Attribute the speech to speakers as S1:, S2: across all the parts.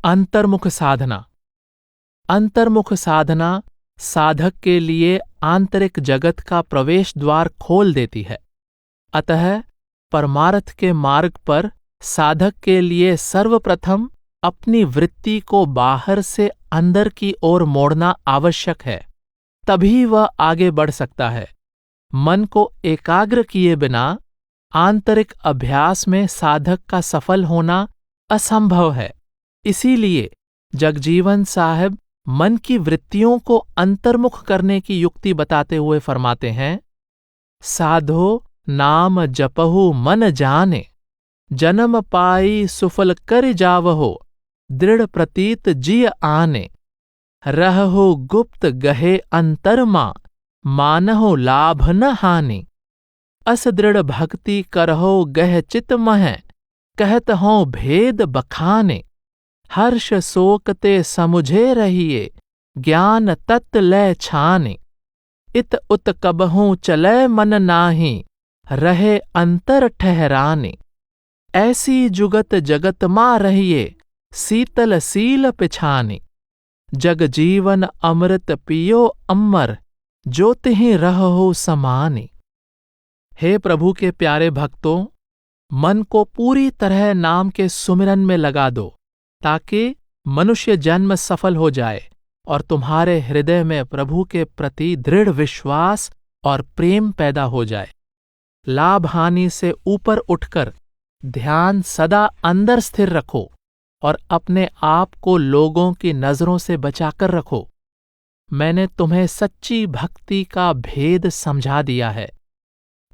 S1: अंतर्मुख साधना। अंतर्मुख साधना साधक के लिए आंतरिक जगत का प्रवेश द्वार खोल देती है। अतः परमार्थ के मार्ग पर साधक के लिए सर्वप्रथम अपनी वृत्ति को बाहर से अंदर की ओर मोड़ना आवश्यक है, तभी वह आगे बढ़ सकता है। मन को एकाग्र किए बिना आंतरिक अभ्यास में साधक का सफल होना असंभव है। इसीलिए जगजीवन साहब मन की वृत्तियों को अंतर्मुख करने की युक्ति बताते हुए फरमाते हैं, साधो नाम जपहु मन जाने, जन्म पाई सुफल कर जावहो, दृढ़ प्रतीत जिय आने, रहहो गुप्त गहे अंतरमा, मानहो लाभ न हानि, अस दृढ़ भक्ति करहो गह चित मह, कहत हों भेद बखाने, हर्ष शोकते समुझे रहिए, ज्ञान तत्त लय छाने, इत उत कबहूं चलै मन नाही, रहे अंतर ठहराने, ऐसी जुगत जगत मा रहिए, शीतल सील पिछाने, जग जीवन अमृत पियो अमर, जो तिहि रहो समाने। हे प्रभु के प्यारे भक्तों, मन को पूरी तरह नाम के सुमिरन में लगा दो, ताकि मनुष्य जन्म सफल हो जाए और तुम्हारे हृदय में प्रभु के प्रति दृढ़ विश्वास और प्रेम पैदा हो जाए। लाभ हानि से ऊपर उठकर ध्यान सदा अंदर स्थिर रखो और अपने आप को लोगों की नजरों से बचाकर रखो। मैंने तुम्हें सच्ची भक्ति का भेद समझा दिया है।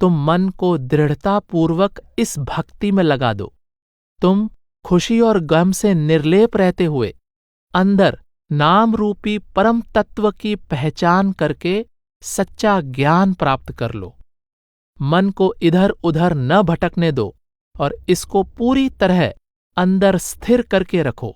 S1: तुम मन को दृढ़तापूर्वक इस भक्ति में लगा दो। तुम खुशी और गम से निर्लेप रहते हुए अंदर नाम रूपी परम तत्व की पहचान करके सच्चा ज्ञान प्राप्त कर लो। मन को इधर उधर न भटकने दो और इसको पूरी तरह अंदर स्थिर करके रखो।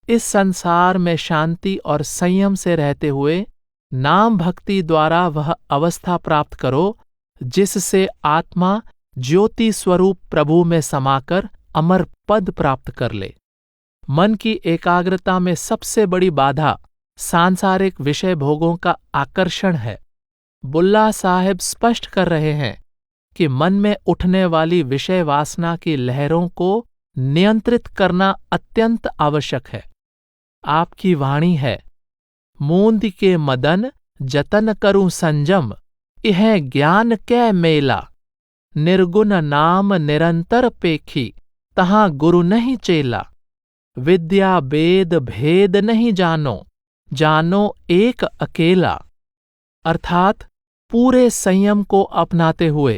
S1: इस संसार में शांति और संयम से रहते हुए नाम भक्ति द्वारा वह अवस्था प्राप्त करो जिससे आत्मा ज्योति स्वरूप प्रभु में समाकर अमर पद प्राप्त कर ले। मन की एकाग्रता में सबसे बड़ी बाधा सांसारिक विषय भोगों का आकर्षण है। बुल्ला साहेब स्पष्ट कर रहे हैं कि मन में उठने वाली विषय वासना की लहरों को नियंत्रित करना अत्यंत आवश्यक है। आपकी वाणी है, मूंद के मदन जतन करूं संजम, इह ज्ञान कै मेला, निर्गुण नाम निरंतर पेखी, तहां गुरु नहीं चेला, विद्या वेद भेद नहीं जानो, जानो एक अकेला। अर्थात पूरे संयम को अपनाते हुए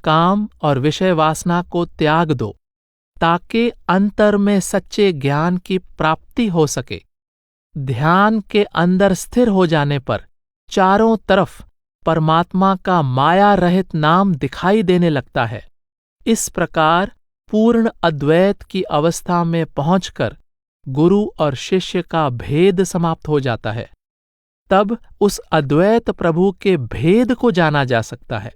S1: काम और विषय वासना को त्याग दो, ताकि अंतर में सच्चे ज्ञान की प्राप्ति हो सके। ध्यान के अंदर स्थिर हो जाने पर चारों तरफ परमात्मा का माया रहित नाम दिखाई देने लगता है। इस प्रकार पूर्ण अद्वैत की अवस्था में पहुंचकर गुरु और शिष्य का भेद समाप्त हो जाता है। तब उस अद्वैत प्रभु के भेद को जाना जा सकता है।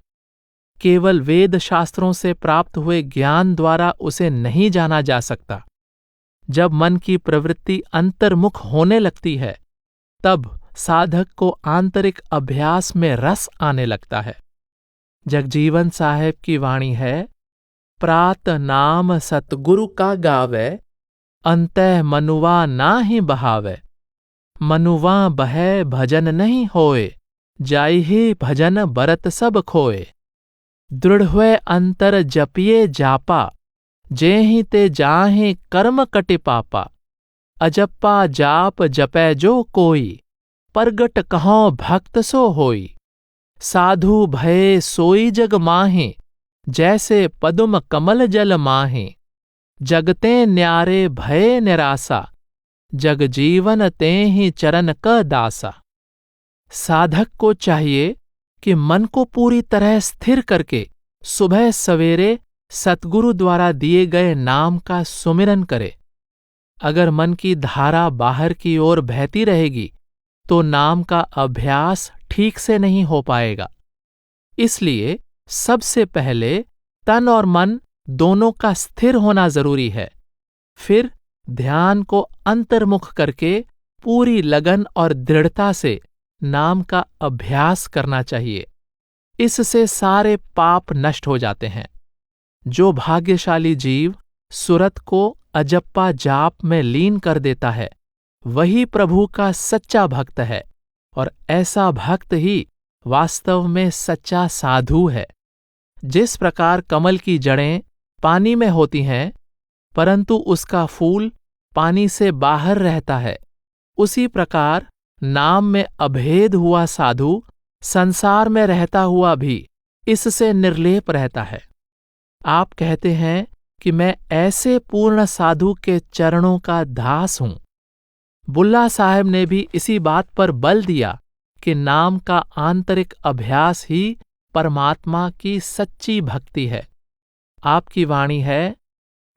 S1: केवल वेद शास्त्रों से प्राप्त हुए ज्ञान द्वारा उसे नहीं जाना जा सकता। जब मन की प्रवृत्ति अंतर्मुख होने लगती है, तब साधक को आंतरिक अभ्यास में रस आने लगता है। जगजीवन साहेब की वाणी है, प्रात नाम सतगुरु का गावे, अंतः मनुवा नाहि बहावे, मनुवा बहै भजन नहीं होए, जाइहि भजन बरत सब खोए, दृढ़ हुए अंतर जपिए जापा, जेहि ते जाहि कर्म कटि पापा, अजप्पा जाप जपै जो कोई, परगट कहों भक्त सो होई, साधु भये सोई जग माहे, जैसे पदुम कमल जल माहे, जगते न्यारे भये निरासा, जग जीवन तेहि चरण क दासा। साधक को चाहिए कि मन को पूरी तरह स्थिर करके सुबह सवेरे सतगुरु द्वारा दिए गए नाम का सुमिरन करे। अगर मन की धारा बाहर की ओर बहती रहेगी तो नाम का अभ्यास ठीक से नहीं हो पाएगा। इसलिए सबसे पहले तन और मन दोनों का स्थिर होना जरूरी है। फिर ध्यान को अंतर्मुख करके पूरी लगन और दृढ़ता से नाम का अभ्यास करना चाहिए। इससे सारे पाप नष्ट हो जाते हैं। जो भाग्यशाली जीव सुरत को अजप्पा जाप में लीन कर देता है, वही प्रभु का सच्चा भक्त है, और ऐसा भक्त ही वास्तव में सच्चा साधु है। जिस प्रकार कमल की जड़ें पानी में होती हैं, परंतु उसका फूल पानी से बाहर रहता है, उसी प्रकार नाम में अभेद हुआ साधु संसार में रहता हुआ भी इससे निर्लेप रहता है। आप कहते हैं कि मैं ऐसे पूर्ण साधु के चरणों का दास हूं। बुल्ला साहब ने भी इसी बात पर बल दिया कि नाम का आंतरिक अभ्यास ही परमात्मा की सच्ची भक्ति है। आपकी वाणी है,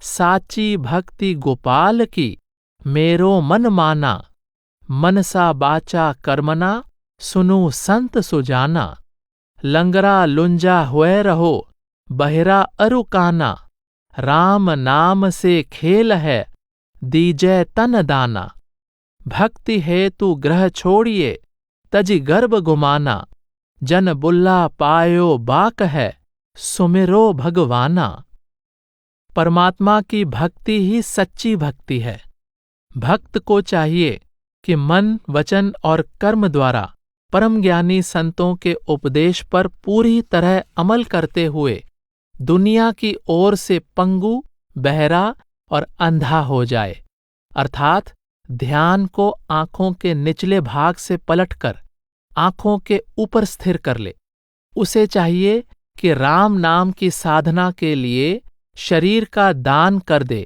S1: साची भक्ति गोपाल की, मेरो मन माना, मनसा बाचा कर्मना, सुनु संत सुजाना, लंगरा लुंजा हुए रहो, बहिरा अरुकाना, राम नाम से खेल है, दीजय तन दाना, भक्ति हेतु ग्रह छोड़िए, तजि गर्भ गुमाना, जन बुल्ला पायो बाक है, सुमिरो भगवाना। परमात्मा की भक्ति ही सच्ची भक्ति है। भक्त को चाहिए कि मन, वचन और कर्म द्वारा परम ज्ञानी संतों के उपदेश पर पूरी तरह अमल करते हुए दुनिया की ओर से पंगु, बहरा और अंधा हो जाए, अर्थात ध्यान को आंखों के निचले भाग से पलटकर आंखों के ऊपर स्थिर कर ले। उसे चाहिए कि राम नाम की साधना के लिए शरीर का दान कर दे,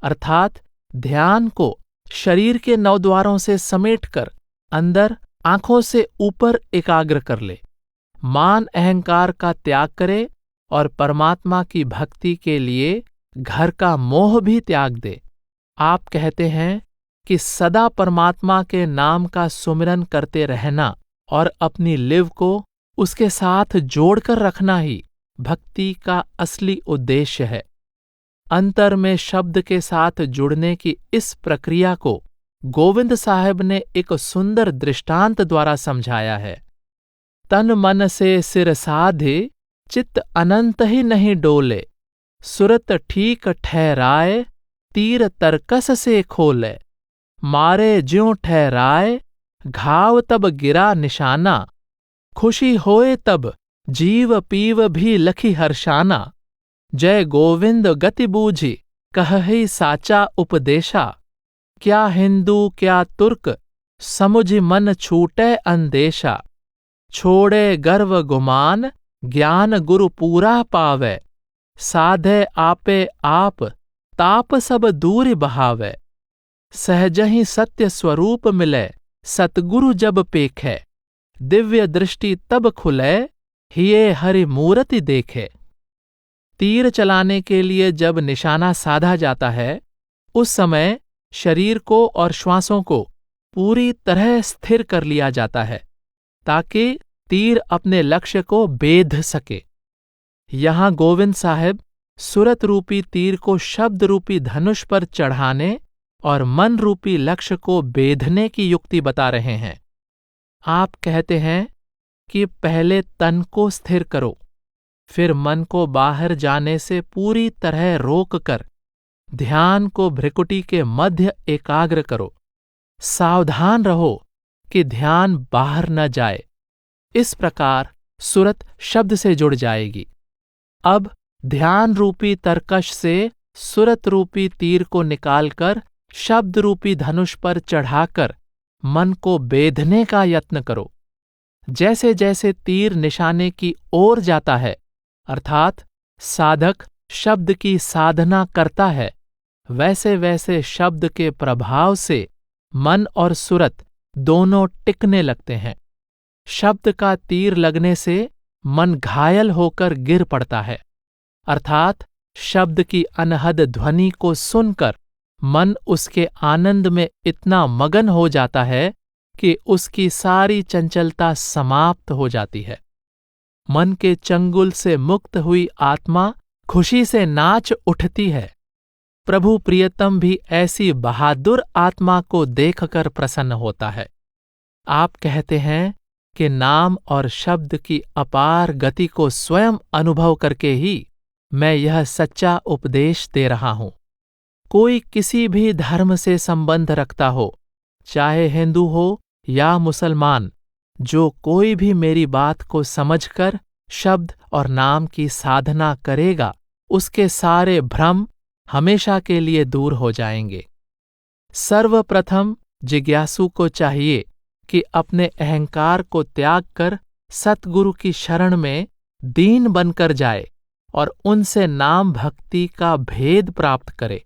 S1: अर्थात ध्यान को शरीर के 9 द्वारों से समेटकर अंदर आंखों से ऊपर एकाग्र कर ले। मान अहंकार का त्याग करे और परमात्मा की भक्ति के लिए घर का मोह भी त्याग दे। आप कहते हैं कि सदा परमात्मा के नाम का सुमिरन करते रहना और अपनी लिव को उसके साथ जोड़कर रखना ही भक्ति का असली उद्देश्य है। अंतर में शब्द के साथ जुड़ने की इस प्रक्रिया को गोविंद साहब ने एक सुंदर दृष्टांत द्वारा समझाया है। तन मन से सिर साधे, चित्त अनंत ही नहीं डोले, सुरत ठीक ठहराए, तीर तरकस से खोले, मारे ज्यों ठहराए, घाव तब गिरा निशाना, खुशी होए तब जीव पीव भी लखी हर्षाना, जय गोविंद गति बूझी कहहि साचा उपदेशा, क्या हिंदू क्या तुर्क समुझ मन छूटे अंदेशा, छोड़े गर्व गुमान ज्ञान गुरु पूरा पावे, साधे आपे आप ताप सब दूर बहावे, सहजहि सत्य स्वरूप मिले सतगुरु जब पेखे, दिव्य दृष्टि तब खुले हिये हरि मूर्ति देखे। तीर चलाने के लिए जब निशाना साधा जाता है, उस समय शरीर को और श्वासों को पूरी तरह स्थिर कर लिया जाता है ताकि तीर अपने लक्ष्य को बेध सके। यहां गोविंद साहब सुरत रूपी तीर को शब्द रूपी धनुष पर चढ़ाने और मन रूपी लक्ष्य को बेधने की युक्ति बता रहे हैं। आप कहते हैं कि पहले तन को स्थिर करो, फिर मन को बाहर जाने से पूरी तरह रोककर ध्यान को भ्रिकुटी के मध्य एकाग्र करो। सावधान रहो कि ध्यान बाहर न जाए। इस प्रकार सुरत शब्द से जुड़ जाएगी। अब ध्यान रूपी तरकश से सुरत रूपी तीर को निकालकर शब्द रूपी धनुष पर चढ़ाकर मन को बेधने का यत्न करो। जैसे जैसे तीर निशाने की ओर जाता है, अर्थात साधक शब्द की साधना करता है, वैसे वैसे शब्द के प्रभाव से मन और सुरत दोनों टिकने लगते हैं। शब्द का तीर लगने से मन घायल होकर गिर पड़ता है, अर्थात शब्द की अनहद ध्वनि को सुनकर मन उसके आनंद में इतना मगन हो जाता है कि उसकी सारी चंचलता समाप्त हो जाती है। मन के चंगुल से मुक्त हुई आत्मा खुशी से नाच उठती है। प्रभु प्रियतम भी ऐसी बहादुर आत्मा को देखकर प्रसन्न होता है। आप कहते हैं कि नाम और शब्द की अपार गति को स्वयं अनुभव करके ही मैं यह सच्चा उपदेश दे रहा हूं। कोई किसी भी धर्म से संबंध रखता हो, चाहे हिंदू हो या मुसलमान, जो कोई भी मेरी बात को समझकर शब्द और नाम की साधना करेगा, उसके सारे भ्रम हमेशा के लिए दूर हो जाएंगे। सर्वप्रथम जिज्ञासु को चाहिए कि अपने अहंकार को त्याग कर सतगुरु की शरण में दीन बनकर जाए और उनसे नाम भक्ति का भेद प्राप्त करे।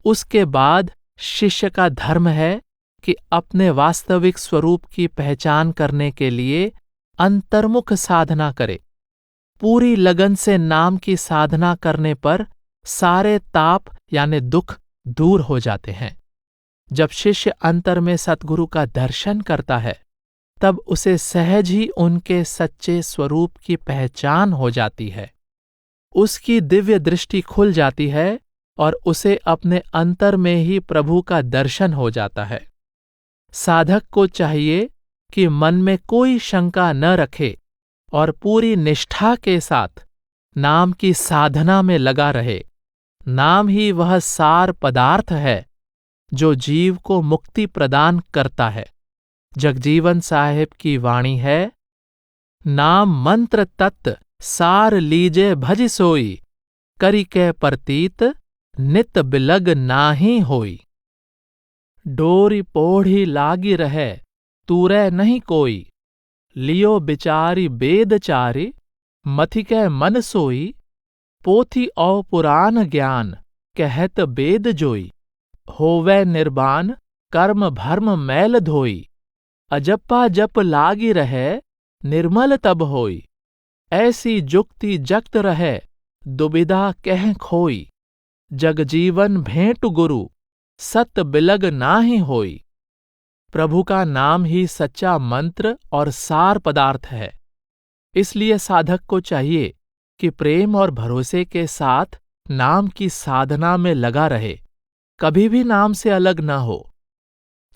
S1: उसके बाद शिष्य का धर्म है कि अपने वास्तविक स्वरूप की पहचान करने के लिए अंतर्मुख साधना करे। पूरी लगन से नाम की साधना करने पर सारे ताप यानी दुख दूर हो जाते हैं। जब शिष्य अंतर में सतगुरु का दर्शन करता है, तब उसे सहज ही उनके सच्चे स्वरूप की पहचान हो जाती है। उसकी दिव्य दृष्टि खुल जाती है और उसे अपने अंतर में ही प्रभु का दर्शन हो जाता है। साधक को चाहिए कि मन में कोई शंका न रखे और पूरी निष्ठा के साथ नाम की साधना में लगा रहे। नाम ही वह सार पदार्थ है जो जीव को मुक्ति प्रदान करता है। जगजीवन साहिब की वाणी है, नाम मंत्र तत्त सार लीजे भज सोई, करी कै परतीत नित बिलग नाही होई। डोरी पोढ़ी लागी रहे तूरै नहीं कोई, लियो बिचारी बेदचारी मथिकै मन सोई, पोथी औ पुराण ज्ञान कहत बेद जोई, होवै निर्बान कर्म भर्म मैल धोई, अजप्पा जप लागी रहे निर्मल तब होई, ऐसी जुक्ति जगत रहे दुविधा कह खोई, जगजीवन भेंट गुरु सत बिलग नाही होई। प्रभु का नाम ही सच्चा मंत्र और सार पदार्थ है। इसलिए साधक को चाहिए कि प्रेम और भरोसे के साथ नाम की साधना में लगा रहे, कभी भी नाम से अलग न हो।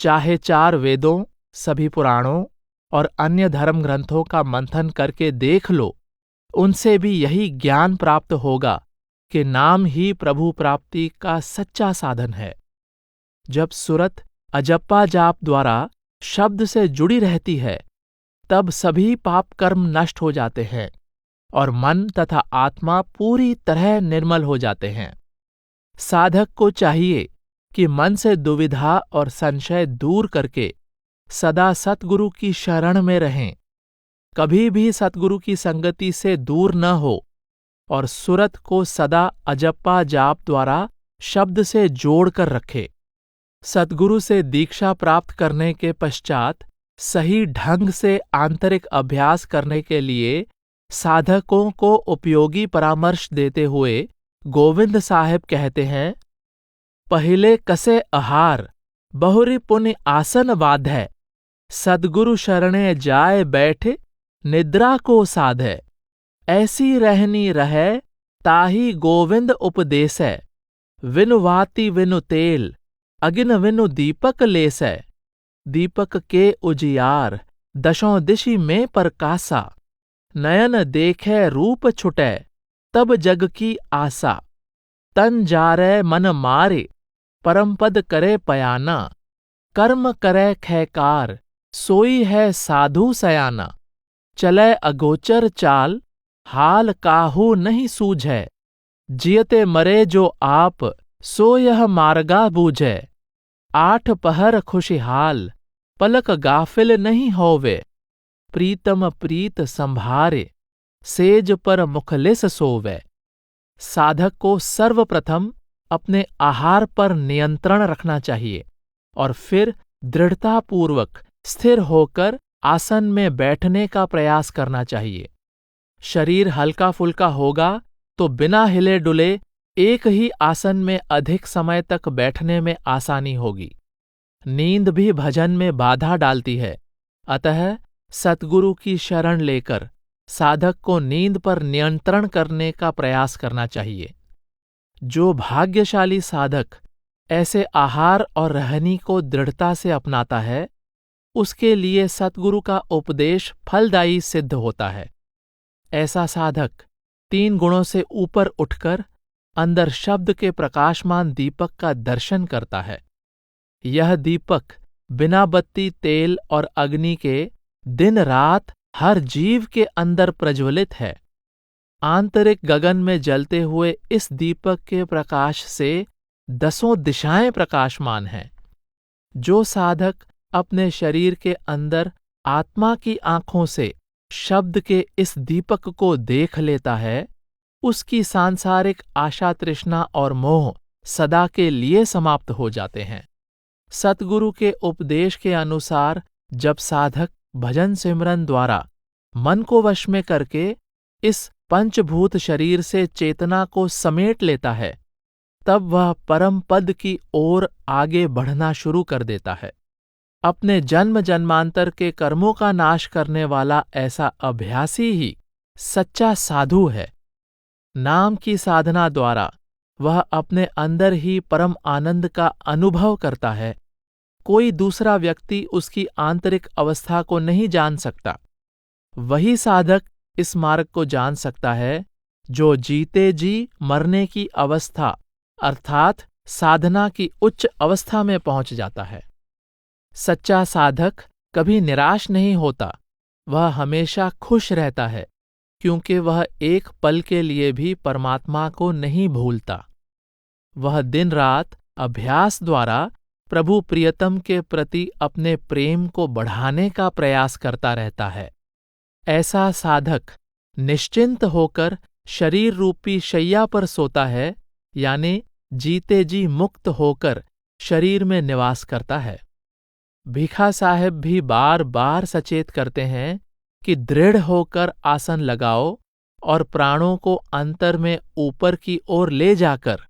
S1: चाहे 4 वेदों, सभी पुराणों और अन्य धर्म ग्रंथों का मंथन करके देख लो, उनसे भी यही ज्ञान प्राप्त होगा कि नाम ही प्रभु प्राप्ति का सच्चा साधन है। जब सुरत अजप्पा जाप द्वारा शब्द से जुड़ी रहती है, तब सभी पाप कर्म नष्ट हो जाते हैं और मन तथा आत्मा पूरी तरह निर्मल हो जाते हैं। साधक को चाहिए कि मन से दुविधा और संशय दूर करके सदा सतगुरु की शरण में रहें, कभी भी सतगुरु की संगति से दूर न हो और सुरत को सदा अजप्पा जाप द्वारा शब्द से जोड़कर रखे। सतगुरु से दीक्षा प्राप्त करने के पश्चात सही ढंग से आंतरिक अभ्यास करने के लिए साधकों को उपयोगी परामर्श देते हुए गोविंद साहिब कहते हैं, पहिले कसे आहार बहुरी पुण्य आसन बाधै, सद्गुरु शरणे जाए बैठे निद्रा को साधै, ऐसी रहनी रहे ताही गोविंद उपदेसै, विनु वाति विनु तेल अगिन विनु दीपक लेसै, दीपक के उजियार दशों दिशि में प्रकाशा, नयन देखे रूप छुटै तब जग की आशा, तन जारै मन मारे परमपद करे पयाना, कर्म करे खैकार सोई है साधु सयाना, चलै अगोचर चाल हाल काहू नहीं सूझै, जियते मरे जो आप सो यह मार्गा बूझै, 8 पहर खुशहाल पलक गाफिल नहीं होवे, प्रीतम प्रीत संभारे सेज पर मुखलिस सोवे। साधक को सर्वप्रथम अपने आहार पर नियंत्रण रखना चाहिए और फिर दृढ़तापूर्वक स्थिर होकर आसन में बैठने का प्रयास करना चाहिए। शरीर हल्का फुल्का होगा तो बिना हिले डुले एक ही आसन में अधिक समय तक बैठने में आसानी होगी। नींद भी भजन में बाधा डालती है, अतः सतगुरु की शरण लेकर साधक को नींद पर नियंत्रण करने का प्रयास करना चाहिए। जो भाग्यशाली साधक ऐसे आहार और रहनी को दृढ़ता से अपनाता है, उसके लिए सद्गुरु का उपदेश फलदायी सिद्ध होता है। ऐसा साधक 3 गुणों से ऊपर उठकर अंदर शब्द के प्रकाशमान दीपक का दर्शन करता है। यह दीपक बिना बत्ती, तेल और अग्नि के दिन रात हर जीव के अंदर प्रज्वलित है। आंतरिक गगन में जलते हुए इस दीपक के प्रकाश से 10 दिशाएं प्रकाशमान हैं। जो साधक अपने शरीर के अंदर आत्मा की आंखों से शब्द के इस दीपक को देख लेता है, उसकी सांसारिक आशा, तृष्णा और मोह सदा के लिए समाप्त हो जाते हैं। सतगुरु के उपदेश के अनुसार जब साधक भजन सिमरन द्वारा मन को वश में करके इस पंचभूत शरीर से चेतना को समेट लेता है, तब वह परम पद की ओर आगे बढ़ना शुरू कर देता है। अपने जन्म जन्मांतर के कर्मों का नाश करने वाला ऐसा अभ्यासी ही सच्चा साधु है। नाम की साधना द्वारा वह अपने अंदर ही परम आनंद का अनुभव करता है। कोई दूसरा व्यक्ति उसकी आंतरिक अवस्था को नहीं जान सकता। वही साधक इस मार्ग को जान सकता है जो जीते जी मरने की अवस्था अर्थात साधना की उच्च अवस्था में पहुंच जाता है। सच्चा साधक कभी निराश नहीं होता, वह हमेशा खुश रहता है, क्योंकि वह एक पल के लिए भी परमात्मा को नहीं भूलता। वह दिन रात अभ्यास द्वारा प्रभु प्रियतम के प्रति अपने प्रेम को बढ़ाने का प्रयास करता रहता है। ऐसा साधक निश्चिंत होकर शरीर रूपी शैया पर सोता है, यानी जीते जी मुक्त होकर शरीर में निवास करता है। भीखा साहेब भी बार बार सचेत करते हैं कि दृढ़ होकर आसन लगाओ और प्राणों को अंतर में ऊपर की ओर ले जाकर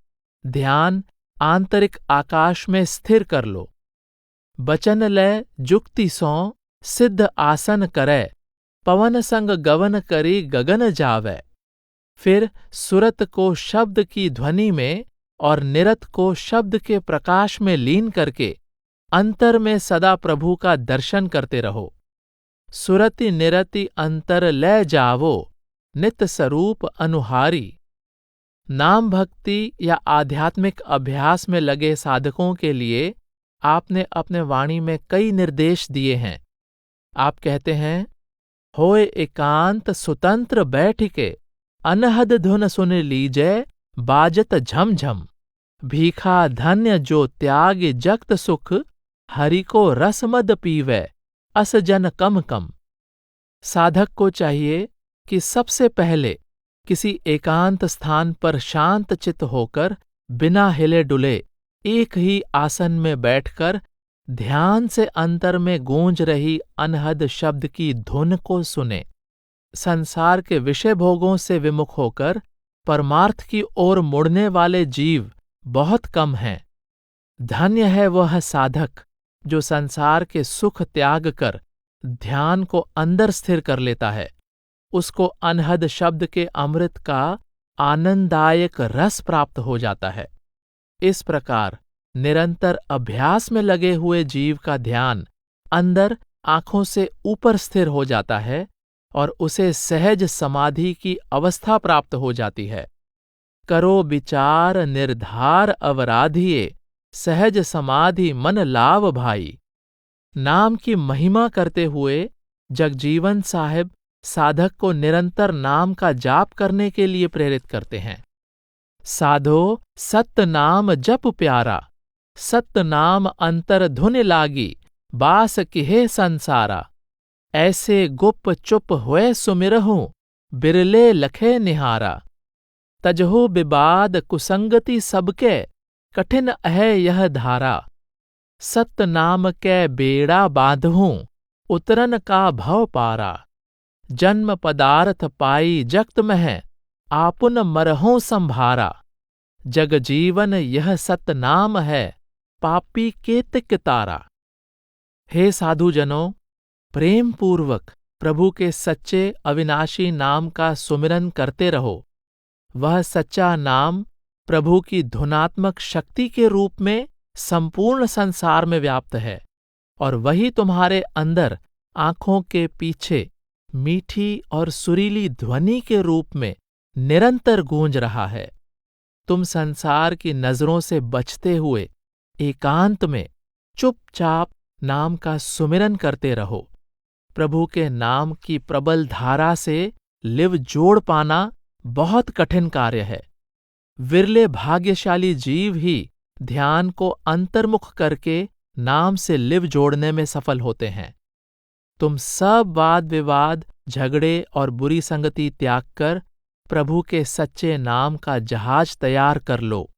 S1: ध्यान आंतरिक आकाश में स्थिर कर लो। बचन लय जुक्ति सौ सिद्ध आसन करे, पवन संग गवन करी गगन जावै। फिर सुरत को शब्द की ध्वनि में और निरत को शब्द के प्रकाश में लीन करके अंतर में सदा प्रभु का दर्शन करते रहो। सुरति निरति अंतर लय जावो, नित स्वरूप अनुहारी। नाम भक्ति या आध्यात्मिक अभ्यास में लगे साधकों के लिए आपने अपने वाणी में कई निर्देश दिए हैं। आप कहते हैं, होए एकांत स्वतंत्र बैठिके, अनहद धुन सुन लीजै बाजत झमझम। भीखा धन्य जो त्याग जगत सुख, हरि को रसमद पीवै अस जन कम कम। साधक को चाहिए कि सबसे पहले किसी एकांत स्थान पर शांत चित्त होकर बिना हिले डुले एक ही आसन में बैठकर ध्यान से अंतर में गूंज रही अनहद शब्द की धुन को सुने। संसार के विषय भोगों से विमुख होकर परमार्थ की ओर मुड़ने वाले जीव बहुत कम हैं। धन्य है वह साधक जो संसार के सुख त्याग कर ध्यान को अंदर स्थिर कर लेता है। उसको अनहद शब्द के अमृत का आनंददायक रस प्राप्त हो जाता है। इस प्रकार निरंतर अभ्यास में लगे हुए जीव का ध्यान अंदर आंखों से ऊपर स्थिर हो जाता है और उसे सहज समाधि की अवस्था प्राप्त हो जाती है। करो विचार निर्धार अवराधिये, सहज समाधि मन लाव भाई। नाम की महिमा करते हुए जगजीवन साहिब साधक को निरंतर नाम का जाप करने के लिए प्रेरित करते हैं। साधो सत्य नाम जप प्यारा, सत्य नाम अंतर धुन लागी, बास किहे संसारा। ऐसे गुप चुप हुए सुमिरहूं, बिरले लखे निहारा। तजहो विवाद कुसंगति सबके, कठिन है यह धारा। सत्य नाम कै बेड़ा बांधहूं, उतरन का भव पारा। जन्म पदार्थ पाई जगत मह, आपुन मरहों संभारा। जग जीवन यह सत्य नाम है, पापी के तिक तारा। हे साधुजनों, प्रेम पूर्वक प्रभु के सच्चे अविनाशी नाम का सुमिरन करते रहो। वह सच्चा नाम प्रभु की धुनात्मक शक्ति के रूप में संपूर्ण संसार में व्याप्त है, और वही तुम्हारे अंदर आंखों के पीछे मीठी और सुरीली ध्वनि के रूप में निरंतर गूंज रहा है। तुम संसार की नजरों से बचते हुए एकांत में चुपचाप नाम का सुमिरन करते रहो। प्रभु के नाम की प्रबल धारा से लिव जोड़ पाना बहुत कठिन कार्य है। विरले भाग्यशाली जीव ही ध्यान को अंतर्मुख करके नाम से लिव जोड़ने में सफल होते हैं। तुम सब वाद विवाद, झगड़े और बुरी संगति त्याग कर प्रभु के सच्चे नाम का जहाज तैयार कर लो,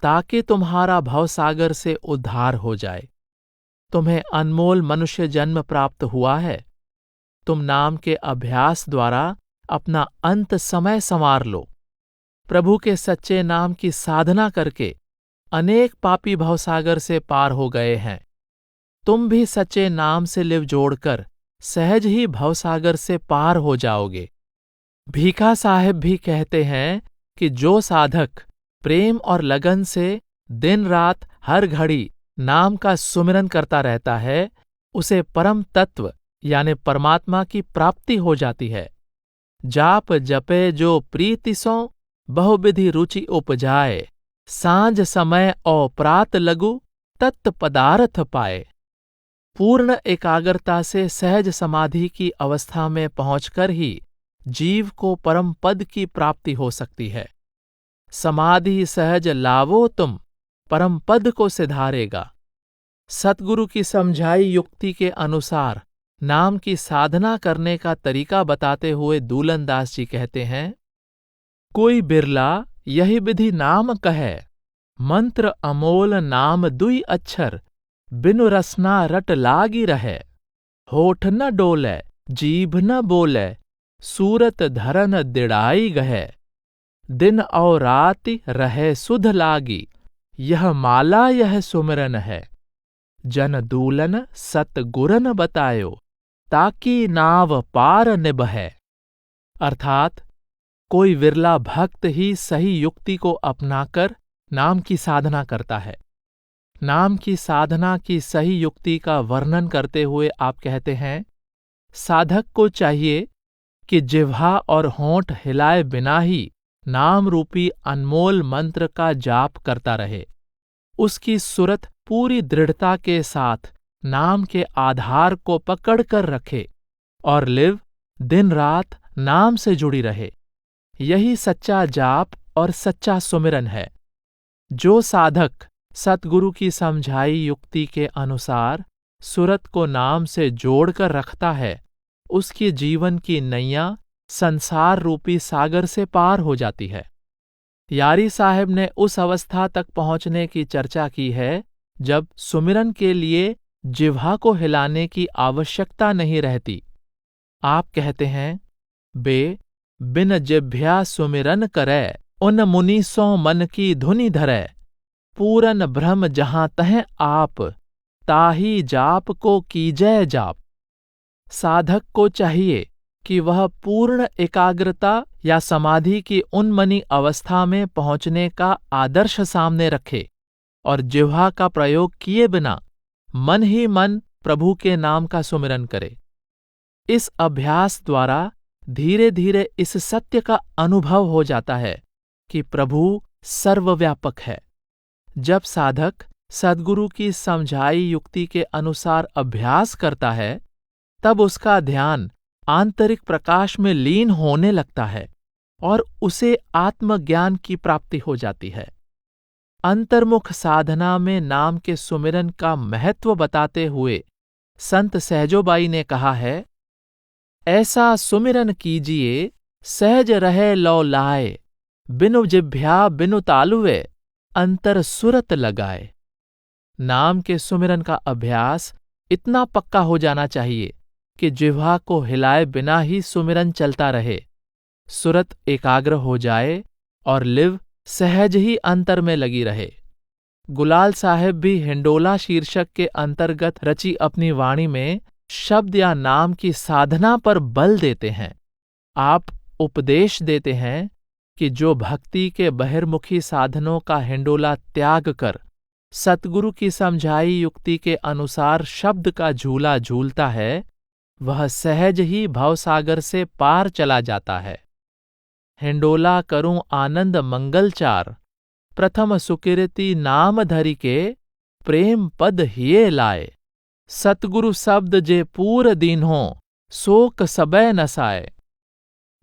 S1: ताकि तुम्हारा भवसागर से उद्धार हो जाए। तुम्हें अनमोल मनुष्य जन्म प्राप्त हुआ है। तुम नाम के अभ्यास द्वारा अपना अंत समय संवार लो। प्रभु के सच्चे नाम की साधना करके अनेक पापी भवसागर से पार हो गए हैं। तुम भी सच्चे नाम से लिव जोड़कर सहज ही भवसागर से पार हो जाओगे। भीखा साहेब भी कहते हैं कि जो साधक प्रेम और लगन से दिन रात हर घड़ी नाम का सुमिरन करता रहता है, उसे परम तत्व यानी परमात्मा की प्राप्ति हो जाती है। जाप जपे जो प्रीति सो बहुविधि रुचि उपजाए, सांझ समय और प्रात लगु तत् पदार्थ पाए। पूर्ण एकाग्रता से सहज समाधि की अवस्था में पहुंचकर ही जीव को परम पद की प्राप्ति हो सकती है। समाधि सहज लावो तुम, परम पद को सिधारेगा। सतगुरु की समझाई युक्ति के अनुसार नाम की साधना करने का तरीका बताते हुए दूलन दास जी कहते हैं, कोई बिरला यही विधि नाम कहे, मंत्र अमोल नाम दुई अक्षर, बिनु रसना रट लागी रहे। होठ न डोले जीभ न बोले, सूरत धरन दिड़ाई गहे। दिन और राति रहे सुध लागी, यह माला यह सुमिरन है। जन दूलन सत गुरन बतायो, ताकि नाव पार निबहे। अर्थात कोई विरला भक्त ही सही युक्ति को अपनाकर नाम की साधना करता है। नाम की साधना की सही युक्ति का वर्णन करते हुए आप कहते हैं, साधक को चाहिए कि जिह्वा और होंठ हिलाए बिना ही नाम रूपी अनमोल मंत्र का जाप करता रहे। उसकी सुरत पूरी दृढ़ता के साथ नाम के आधार को पकड़कर रखे और लिव दिन रात नाम से जुड़ी रहे। यही सच्चा जाप और सच्चा सुमिरन है। जो साधक सतगुरु की समझाई युक्ति के अनुसार सुरत को नाम से जोड़कर रखता है, उसके जीवन की नैया संसार रूपी सागर से पार हो जाती है। यारी साहब ने उस अवस्था तक पहुंचने की चर्चा की है जब सुमिरन के लिए जिह्वा को हिलाने की आवश्यकता नहीं रहती। आप कहते हैं, बिन जिह्वा सुमिरन करे, उन मुनि सो मन की धुनि धरे। पूरन ब्रह्म जहां तह आप, ताही जाप को कीजय जाप। साधक को चाहिए कि वह पूर्ण एकाग्रता या समाधि की उन्मनी अवस्था में पहुंचने का आदर्श सामने रखे और जिह्वा का प्रयोग किए बिना मन ही मन प्रभु के नाम का सुमिरन करे। इस अभ्यास द्वारा धीरे धीरे इस सत्य का अनुभव हो जाता है कि प्रभु सर्वव्यापक है। जब साधक सद्गुरु की समझाई युक्ति के अनुसार अभ्यास करता है, तब उसका ध्यान आंतरिक प्रकाश में लीन होने लगता है और उसे आत्मज्ञान की प्राप्ति हो जाती है। अंतर्मुख साधना में नाम के सुमिरन का महत्व बताते हुए संत सहजोबाई ने कहा है, ऐसा सुमिरन कीजिए सहज रहे लौ लाए, बिनु जिह्वा बिनु तालुए अंतर सुरत लगाए। नाम के सुमिरन का अभ्यास इतना पक्का हो जाना चाहिए कि जिह्वा को हिलाए बिना ही सुमिरन चलता रहे, सुरत एकाग्र हो जाए और लिव सहज ही अंतर में लगी रहे। गुलाल साहेब भी हिंडोला शीर्षक के अंतर्गत रची अपनी वाणी में शब्द या नाम की साधना पर बल देते हैं। आप उपदेश देते हैं कि जो भक्ति के बहिर्मुखी साधनों का हिंडोला त्याग कर सतगुरु की समझाई युक्ति के अनुसार शब्द का झूला झूलता है, वह सहज ही भवसागर से पार चला जाता है। हिंडोला करूं आनंद मंगलचार, प्रथम सुकीर्ति नाम धरि के, प्रेम पद हिये लाए। सतगुरु शब्द जे पूर दीन्हों, शोक सबे नसाए।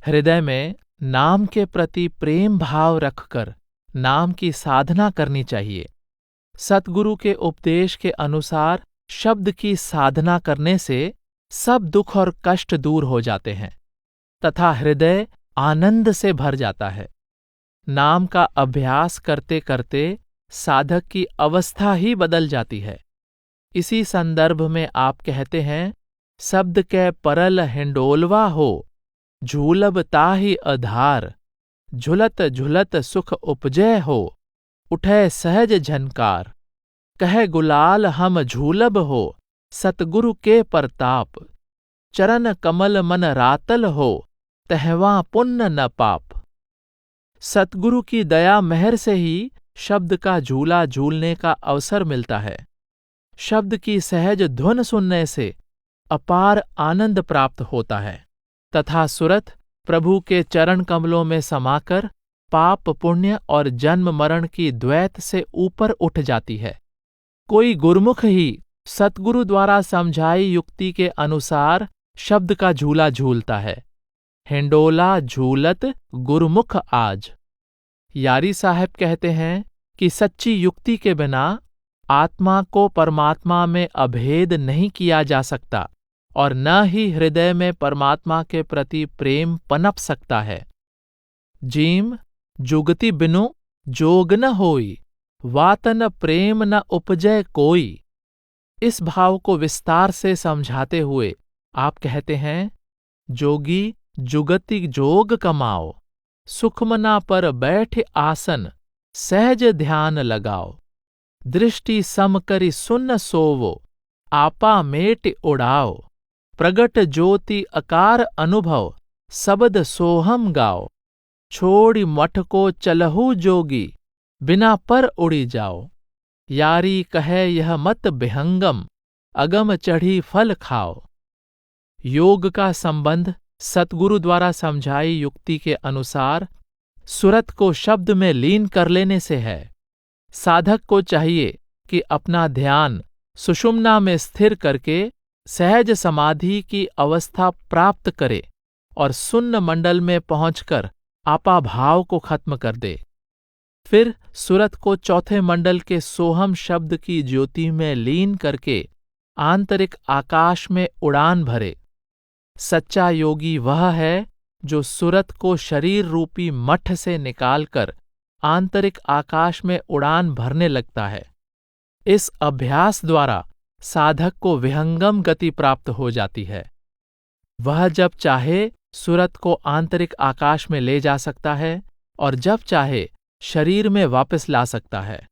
S1: हृदय में नाम के प्रति प्रेम भाव रखकर नाम की साधना करनी चाहिए। सतगुरु के उपदेश के अनुसार शब्द की साधना करने से सब दुख और कष्ट दूर हो जाते हैं तथा हृदय आनंद से भर जाता है। नाम का अभ्यास करते करते साधक की अवस्था ही बदल जाती है। इसी संदर्भ में आप कहते हैं, शब्द कै परल हिंडोलवा हो, झूलब ताहि आधार। झुलत झुलत सुख उपजय हो, उठै सहज झनकार। कह गुलाल हम झूलब हो, सतगुरु के परताप। चरण कमल मन रातल हो, तहवा पुण्य न पाप। सतगुरु की दया मेहर से ही शब्द का झूला झूलने का अवसर मिलता है। शब्द की सहज धुन सुनने से अपार आनंद प्राप्त होता है तथा सुरत प्रभु के चरण कमलों में समाकर पाप पुण्य और जन्म मरण की द्वैत से ऊपर उठ जाती है। कोई गुरमुख ही सतगुरु द्वारा समझाई युक्ति के अनुसार शब्द का झूला झूलता है। हिंडोला झूलत गुरमुख आज। यारी साहब कहते हैं कि सच्ची युक्ति के बिना आत्मा को परमात्मा में अभेद नहीं किया जा सकता और न ही हृदय में परमात्मा के प्रति प्रेम पनप सकता है। जीम जुगति बिनु जोग न होई, वातन प्रेम न उपजय कोई। इस भाव को विस्तार से समझाते हुए आप कहते हैं, जोगी जुगति जोग कमाओ, सुखमना पर बैठ आसन, सहज ध्यान लगाओ। दृष्टि सम करि सुन्न सोवो, आपा मेट उड़ाओ। प्रगट ज्योति अकार अनुभव, शब्द सोहम गाओ। छोड़ी मठ को चलहु जोगी, बिना पर उड़ी जाओ। यारी कहे यह मत विहंगम, अगम चढ़ी फल खाओ। योग का संबंध सतगुरु द्वारा समझाई युक्ति के अनुसार सुरत को शब्द में लीन कर लेने से है। साधक को चाहिए कि अपना ध्यान सुषुम्ना में स्थिर करके सहज समाधि की अवस्था प्राप्त करे और सुन्न मंडल में पहुंचकर आपा भाव को खत्म कर दे। फिर सुरत को चौथे मंडल के सोहम शब्द की ज्योति में लीन करके आंतरिक आकाश में उड़ान भरे। सच्चा योगी वह है जो सुरत को शरीर रूपी मठ से निकालकर आंतरिक आकाश में उड़ान भरने लगता है। इस अभ्यास द्वारा साधक को विहंगम गति प्राप्त हो जाती है। वह जब चाहे सुरत को आंतरिक आकाश में ले जा सकता है और जब चाहे शरीर में वापस ला सकता है।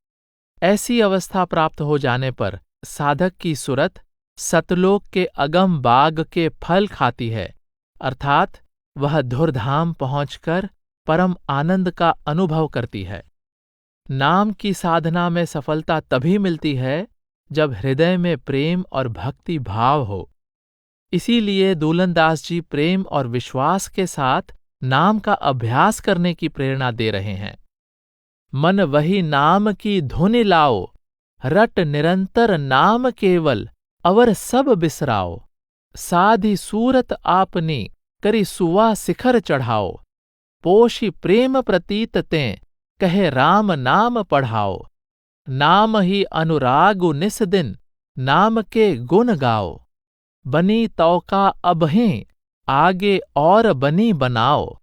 S1: ऐसी अवस्था प्राप्त हो जाने पर साधक की सुरत सतलोक के अगम बाग के फल खाती है, अर्थात वह धुरधाम पहुंचकर परम आनंद का अनुभव करती है। नाम की साधना में सफलता तभी मिलती है जब हृदय में प्रेम और भक्ति भाव हो। इसीलिए दूलनदास जी प्रेम और विश्वास के साथ नाम का अभ्यास करने की प्रेरणा दे रहे हैं। मन वही नाम की धुनि लाओ, रट निरंतर नाम केवल, अवर सब बिसराओ। साधि सूरत आपनी, करी सुवा शिखर चढ़ाओ। पोषि प्रेम प्रतीत तें, कहे राम नाम पढ़ाओ। नाम ही अनुरागु निस दिन, नाम के गुण गाओ। बनी तौका अबहें, आगे और बनी बनाओ।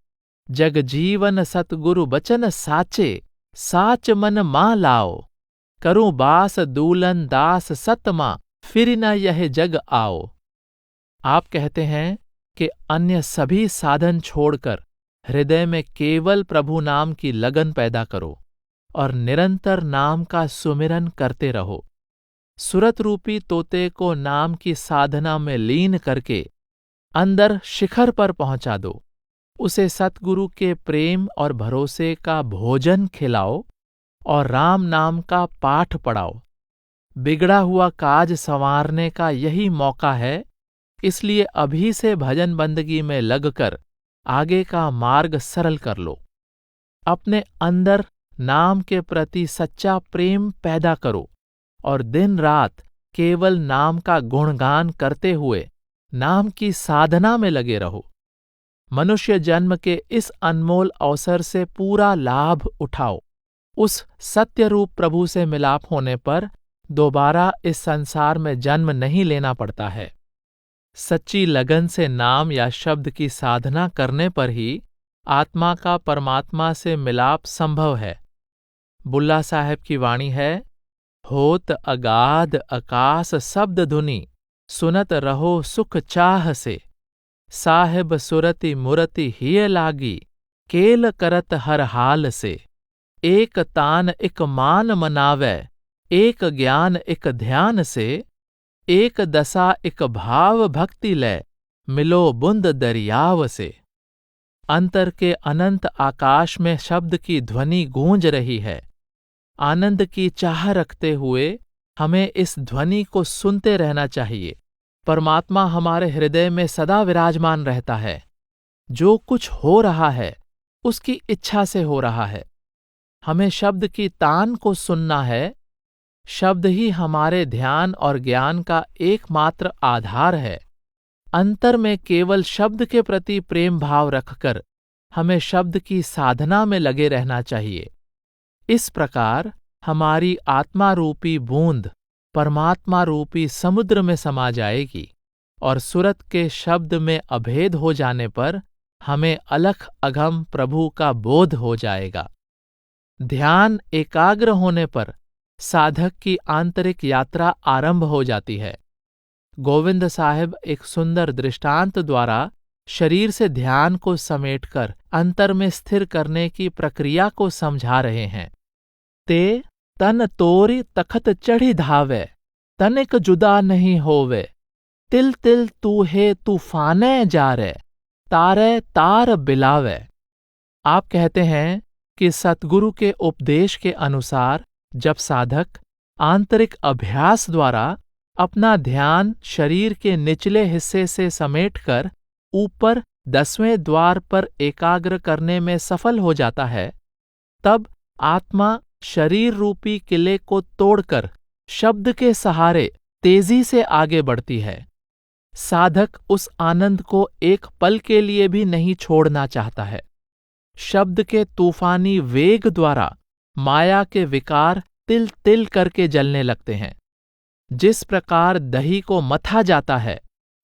S1: जग जीवन सतगुरु बचन साचे, साच मन मां लाओ। करूं बास दूलन दास सतमा, फिर न यह जग आओ। आप कहते हैं कि अन्य सभी साधन छोड़कर हृदय में केवल प्रभु नाम की लगन पैदा करो और निरंतर नाम का सुमिरन करते रहो। सुरत रूपी तोते को नाम की साधना में लीन करके अंदर शिखर पर पहुंचा दो उसे सतगुरु के प्रेम और भरोसे का भोजन खिलाओ और राम नाम का पाठ पढ़ाओ। बिगड़ा हुआ काज संवारने का यही मौका है, इसलिए अभी से भजन बंदगी में लगकर आगे का मार्ग सरल कर लो। अपने अंदर नाम के प्रति सच्चा प्रेम पैदा करो और दिन रात केवल नाम का गुणगान करते हुए नाम की साधना में लगे रहो। मनुष्य जन्म के इस अनमोल अवसर से पूरा लाभ उठाओ। उस सत्य रूप प्रभु से मिलाप होने पर दोबारा इस संसार में जन्म नहीं लेना पड़ता है। सच्ची लगन से नाम या शब्द की साधना करने पर ही आत्मा का परमात्मा से मिलाप संभव है। बुल्ला साहब की वाणी है, होत अगाध आकाश शब्द धुनि, सुनत रहो सुख चाह से। साहिब सुरति मुरति हिय लागी, केल करत हर हाल से। एक तान एक मान मनावै, एक ज्ञान एक ध्यान से। एक दशा एक भाव भक्ति लै, मिलो बुंद दरियाव से। अंतर के अनंत आकाश में शब्द की ध्वनि गूंज रही है। आनंद की चाह रखते हुए हमें इस ध्वनि को सुनते रहना चाहिए। परमात्मा हमारे हृदय में सदा विराजमान रहता है। जो कुछ हो रहा है उसकी इच्छा से हो रहा है। हमें शब्द की तान को सुनना है। शब्द ही हमारे ध्यान और ज्ञान का एकमात्र आधार है। अंतर में केवल शब्द के प्रति प्रेम भाव रखकर हमें शब्द की साधना में लगे रहना चाहिए। इस प्रकार हमारी आत्मा रूपी बूंद परमात्मा रूपी समुद्र में समा जाएगी और सुरत के शब्द में अभेद हो जाने पर हमें अलख अगम प्रभु का बोध हो जाएगा। ध्यान एकाग्र होने पर साधक की आंतरिक यात्रा आरंभ हो जाती है। गोविंद साहिब एक सुंदर दृष्टांत द्वारा शरीर से ध्यान को समेटकर अंतर में स्थिर करने की प्रक्रिया को समझा रहे हैं। ते तन तोरी तखत चढ़ी धावे, तनिक जुदा नहीं होवे। तिल तिल तू है तूफाने जारे, तारे तार बिलावे। आप कहते हैं कि सतगुरु के उपदेश के अनुसार जब साधक आंतरिक अभ्यास द्वारा अपना ध्यान शरीर के निचले हिस्से से समेटकर ऊपर 10वें द्वार पर एकाग्र करने में सफल हो जाता है, तब आत्मा शरीर रूपी किले को तोड़कर शब्द के सहारे तेजी से आगे बढ़ती है। साधक उस आनंद को एक पल के लिए भी नहीं छोड़ना चाहता है। शब्द के तूफानी वेग द्वारा माया के विकार तिल तिल करके जलने लगते हैं। जिस प्रकार दही को मथा जाता है,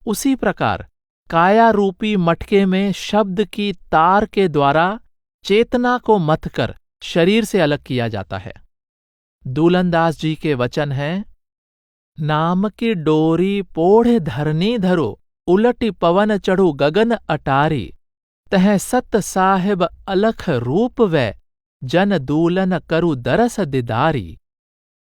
S1: उसी प्रकार काया रूपी मटके में शब्द की तार के द्वारा चेतना को मथकर शरीर से अलग किया जाता है। दूलनदास जी के वचन हैं, नाम की डोरी पोढ़ धरनी धरो, उलटी पवन चढ़ू गगन अटारी। तह सत साहिब अलख रूप वै, जन दूलन करु दरस दिदारी।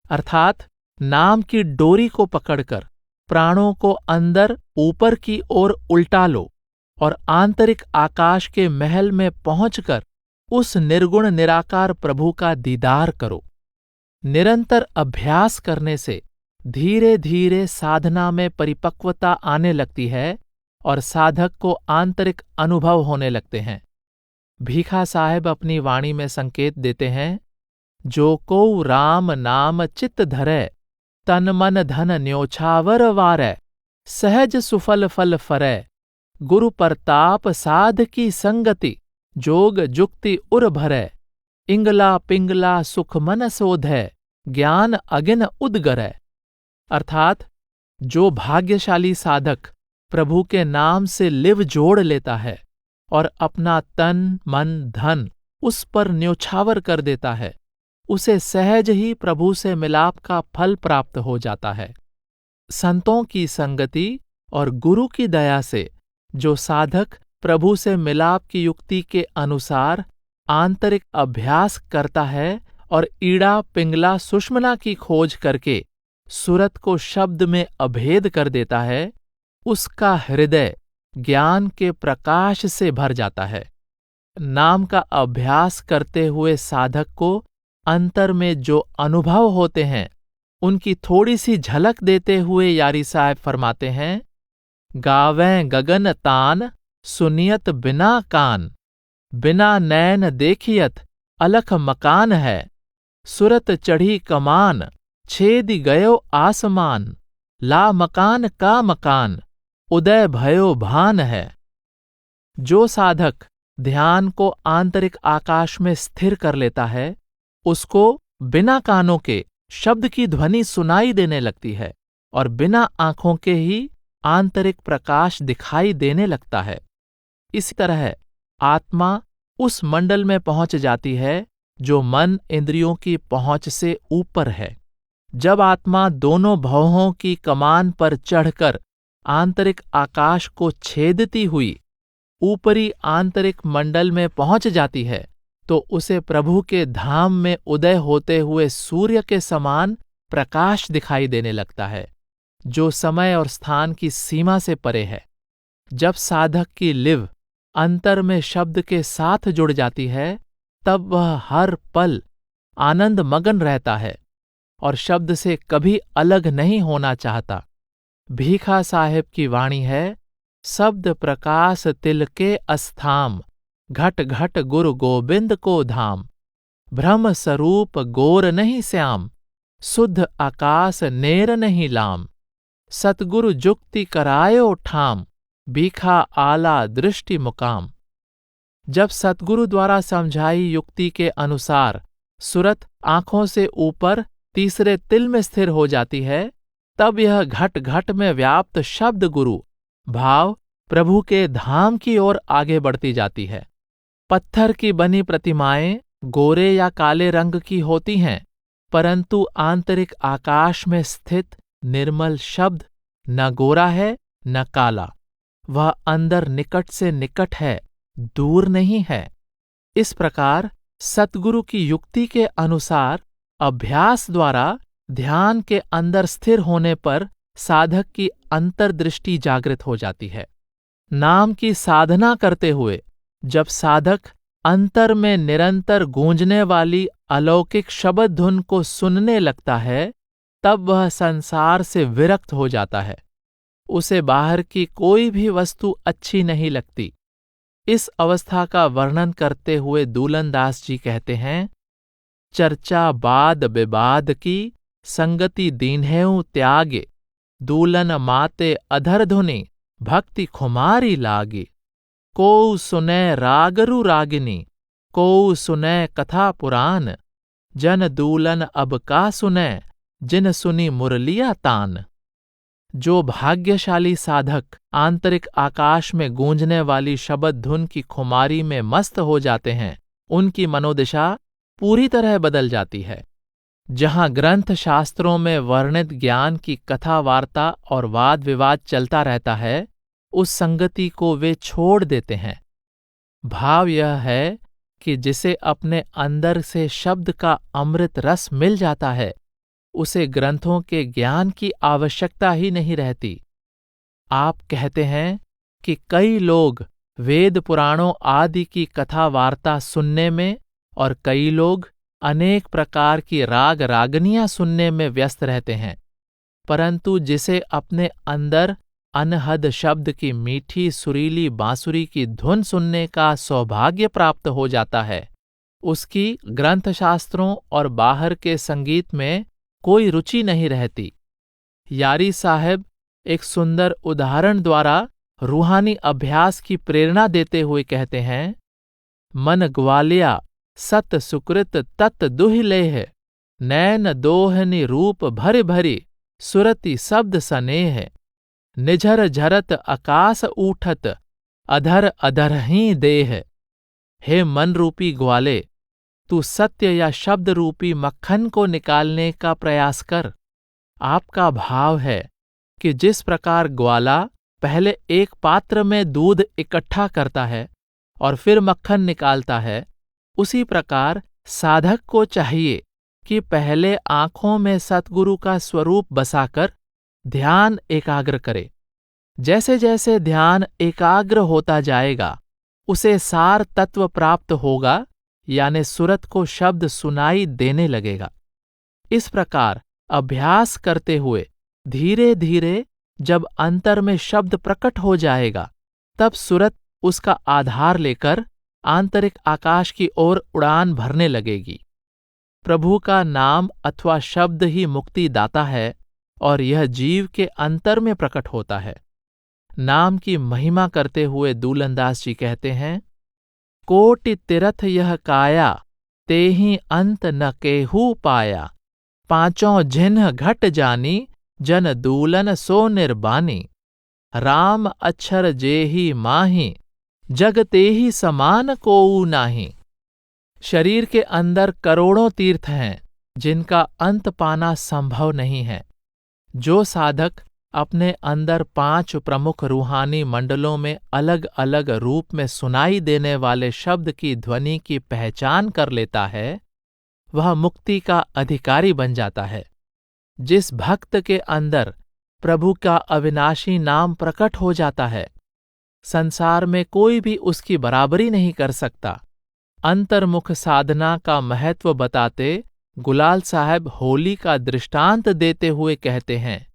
S1: अर्थात नाम की डोरी को पकड़कर प्राणों को अंदर ऊपर की ओर उल्टा लो और आंतरिक आकाश के महल में पहुंचकर उस निर्गुण निराकार प्रभु का दीदार करो। निरंतर अभ्यास करने से धीरे धीरे साधना में परिपक्वता आने लगती है और साधक को आंतरिक अनुभव होने लगते हैं। भीखा साहेब अपनी वाणी में संकेत देते हैं, जो को राम नाम चित्त धरै, तन मन धन न्योछावर वारै। सहज सुफल फल फरै, गुरु परताप साध की संगति। जोग जुक्ति उर भरै, इंगला पिंगला सुख मन सोधै। ज्ञान अगिन उदगरै। अर्थात जो भाग्यशाली साधक प्रभु के नाम से लिव जोड़ लेता है और अपना तन मन धन उस पर न्योछावर कर देता है, उसे सहज ही प्रभु से मिलाप का फल प्राप्त हो जाता है। संतों की संगति और गुरु की दया से जो साधक प्रभु से मिलाप की युक्ति के अनुसार आंतरिक अभ्यास करता है और ईड़ा पिंगला सुषमना की खोज करके सुरत को शब्द में अभेद कर देता है, उसका हृदय ज्ञान के प्रकाश से भर जाता है। नाम का अभ्यास करते हुए साधक को अंतर में जो अनुभव होते हैं उनकी थोड़ी सी झलक देते हुए यारी साहब फरमाते हैं, गावें गगन तान सुनियत बिना कान, बिना नैन देखियत अलख मकान है, सुरत चढ़ी कमान छेद गयो आसमान, ला मकान का मकान उदय भयो भान है। जो साधक ध्यान को आंतरिक आकाश में स्थिर कर लेता है उसको बिना कानों के शब्द की ध्वनि सुनाई देने लगती है और बिना आंखों के ही आंतरिक प्रकाश दिखाई देने लगता है। इसी तरह आत्मा उस मंडल में पहुंच जाती है जो मन इंद्रियों की पहुंच से ऊपर है। जब आत्मा दोनों भवों की कमान पर चढ़कर आंतरिक आकाश को छेदती हुई ऊपरी आंतरिक मंडल में पहुंच जाती है तो उसे प्रभु के धाम में उदय होते हुए सूर्य के समान प्रकाश दिखाई देने लगता है, जो समय और स्थान की सीमा से परे है। जब साधक की लिव अंतर में शब्द के साथ जुड़ जाती है तब वह हर पल आनंद मगन रहता है और शब्द से कभी अलग नहीं होना चाहता। भीखा साहेब की वाणी है, शब्द प्रकाश तिल के अस्थाम, घट घट गुरु गोविंद को धाम, ब्रह्म स्वरूप गोर नहीं श्याम, शुद्ध आकाश नेर नहीं लाम, सतगुरु जुक्ति करायो ठाम, भीखा आला दृष्टि मुकाम। जब सतगुरु द्वारा समझाई युक्ति के अनुसार सुरत आंखों से ऊपर तीसरे तिल में स्थिर हो जाती है तब यह घट घट में व्याप्त शब्द गुरु भाव प्रभु के धाम की ओर आगे बढ़ती जाती है। पत्थर की बनी प्रतिमाएं गोरे या काले रंग की होती हैं, परंतु आंतरिक आकाश में स्थित निर्मल शब्द न गोरा है न काला, वह अंदर निकट से निकट है, दूर नहीं है। इस प्रकार सतगुरु की युक्ति के अनुसार अभ्यास द्वारा ध्यान के अंदर स्थिर होने पर साधक की अंतर्दृष्टि जागृत हो जाती है। नाम की साधना करते हुए जब साधक अंतर में निरंतर गूंजने वाली अलौकिक शब्द धुन को सुनने लगता है तब वह संसार से विरक्त हो जाता है। उसे बाहर की कोई भी वस्तु अच्छी नहीं लगती। इस अवस्था का वर्णन करते हुए दूलन दास जी कहते हैं, चर्चा बाद विवाद की संगति दीन्हेउ त्यागे, दूलन माते अधर धुनि भक्ति खुमारी लागे, को सुनै रागरु रागिनी, को सुनै कथा पुराण, जन दूलन अब का सुनै, जिन सुनी मुरलिया तान। जो भाग्यशाली साधक आंतरिक आकाश में गूंजने वाली शब्द धुन की खुमारी में मस्त हो जाते हैं, उनकी मनोदशा पूरी तरह बदल जाती है। जहां ग्रंथ शास्त्रों में वर्णित ज्ञान की कथा वार्ता और वाद विवाद चलता रहता है, उस संगति को वे छोड़ देते हैं। भाव यह है कि जिसे अपने अंदर से शब्द का अमृत रस मिल जाता है, उसे ग्रंथों के ज्ञान की आवश्यकता ही नहीं रहती। आप कहते हैं कि कई लोग वेद पुराणों आदि की कथा वार्ता सुनने में और कई लोग अनेक प्रकार की राग रागनियां सुनने में व्यस्त रहते हैं, परंतु जिसे अपने अंदर अनहद शब्द की मीठी सुरीली बांसुरी की धुन सुनने का सौभाग्य प्राप्त हो जाता है, उसकी ग्रंथशास्त्रों और बाहर के संगीत में कोई रुचि नहीं रहती। यारी साहब एक सुंदर उदाहरण द्वारा रूहानी अभ्यास की प्रेरणा देते हुए कहते हैं, मन ग्वालिया सत सुकृत तत् दुहि लेह, नैन दोहनि रूप भरि भरि, सुरति शब्द सनेह, निझर झरत आकाश ऊठत, अधर अधर ही देह। हे मन रूपी ग्वाले, तू सत्य या शब्द रूपी मक्खन को निकालने का प्रयास कर। आपका भाव है कि जिस प्रकार ग्वाला पहले एक पात्र में दूध इकट्ठा करता है और फिर मक्खन निकालता है, उसी प्रकार साधक को चाहिए कि पहले आंखों में सतगुरु का स्वरूप बसाकर ध्यान एकाग्र करे। जैसे जैसे ध्यान एकाग्र होता जाएगा, उसे सार तत्व प्राप्त होगा, यानी सुरत को शब्द सुनाई देने लगेगा। इस प्रकार अभ्यास करते हुए धीरे धीरे जब अंतर में शब्द प्रकट हो जाएगा, तब सुरत उसका आधार लेकर आंतरिक आकाश की ओर उड़ान भरने लगेगी। प्रभु का नाम अथवा शब्द ही मुक्ति दाता है और यह जीव के अंतर में प्रकट होता है। नाम की महिमा करते हुए दूलनदास जी कहते हैं, कोटि तीरथ यह काया, तेहि अंत न केहू पाया। पांचों जिन्ह घट जानी, जन दूलन सो निर्बानी। राम अक्षर जेहि माहि, जग तेहि समान कोऊ नाही। शरीर के अंदर करोड़ों तीर्थ हैं जिनका अंत पाना संभव नहीं है। जो साधक अपने अंदर 5 प्रमुख रूहानी मंडलों में अलग अलग रूप में सुनाई देने वाले शब्द की ध्वनि की पहचान कर लेता है, वह मुक्ति का अधिकारी बन जाता है। जिस भक्त के अंदर प्रभु का अविनाशी नाम प्रकट हो जाता है, संसार में कोई भी उसकी बराबरी नहीं कर सकता। अंतर्मुख साधना का महत्व बताते गुलाल साहब होली का दृष्टांत देते हुए कहते हैं,